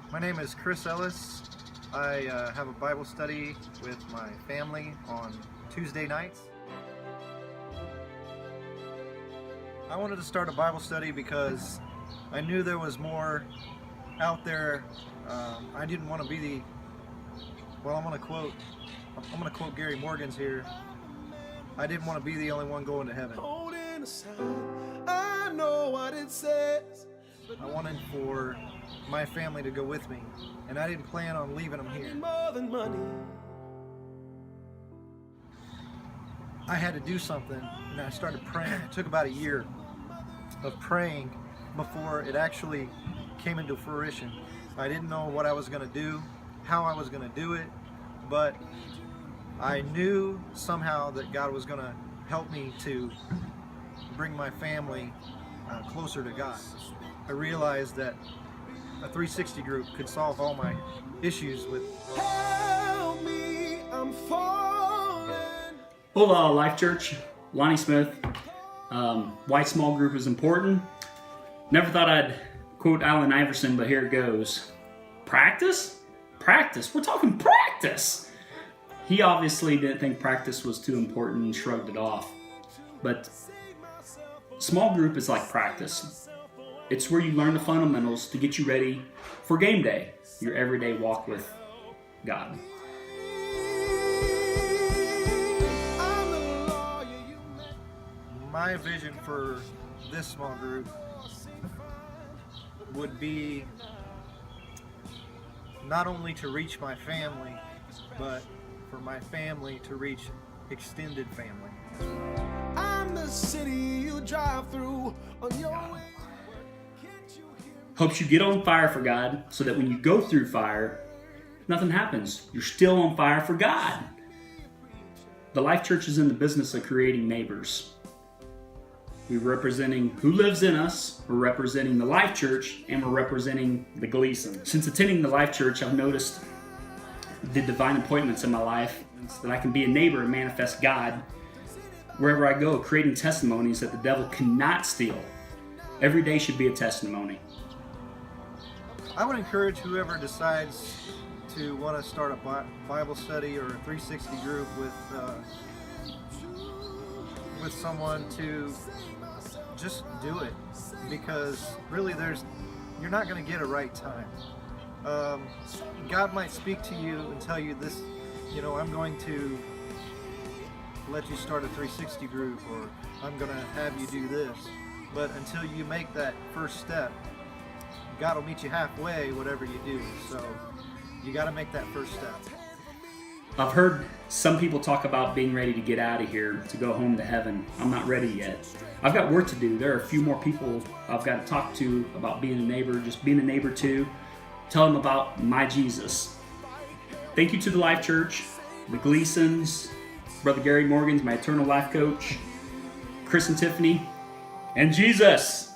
My name is Chris Ellis. I have a Bible study with my family on Tuesday nights. I wanted to start a Bible study because I knew there was more out there. I didn't want to be the, well, I'm going to quote Gary Morgan's here. I didn't want to be the only one going to heaven. I know what it says. I wanted for my family to go with me, and I didn't plan on leaving them here. More than money. I had to do something, and I started praying. It took about a year of praying before it actually came into fruition. I didn't know what I was going to do, how I was going to do it, but I knew somehow that God was going to help me to bring my family closer to God. I realized that a 360 group could solve all my issues with. Help me, I'm falling. Hola, Life Church. Lonnie Smith. Why small group is important. Never thought I'd quote Allen Iverson, but here it goes. Practice? Practice? We're talking practice! He obviously didn't think practice was too important and shrugged it off. But small group is like practice. It's where you learn the fundamentals to get you ready for game day, your everyday walk with God. My vision for this small group would be not only to reach my family, but for my family to reach extended family. I'm the city you drive through on your way. Helps you get on fire for God so that when you go through fire, nothing happens. You're still on fire for God. The Life Church is in the business of creating neighbors. We're representing who lives in us, we're representing the Life Church, and we're representing the Gleasons. Since attending the Life Church, I've noticed the divine appointments in my life, that I can be a neighbor and manifest God wherever I go, creating testimonies that the devil cannot steal. Every day should be a testimony. I would encourage whoever decides to want to start a Bible study or a 360 group with someone to just do it, because really you're not going to get a right time. God might speak to you and tell you this, I'm going to let you start a 360 group, or I'm going to have you do this. But until you make that first step, God will meet you halfway, whatever you do. So you got to make that first step. I've heard some people talk about being ready to get out of here, to go home to heaven. I'm not ready yet. I've got work to do. There are a few more people I've got to talk to about being a neighbor, just being a neighbor too. Tell them about my Jesus. Thank you to the Life Church, the Gleasons, Brother Gary Morgan's my eternal life coach, Chris and Tiffany, and Jesus.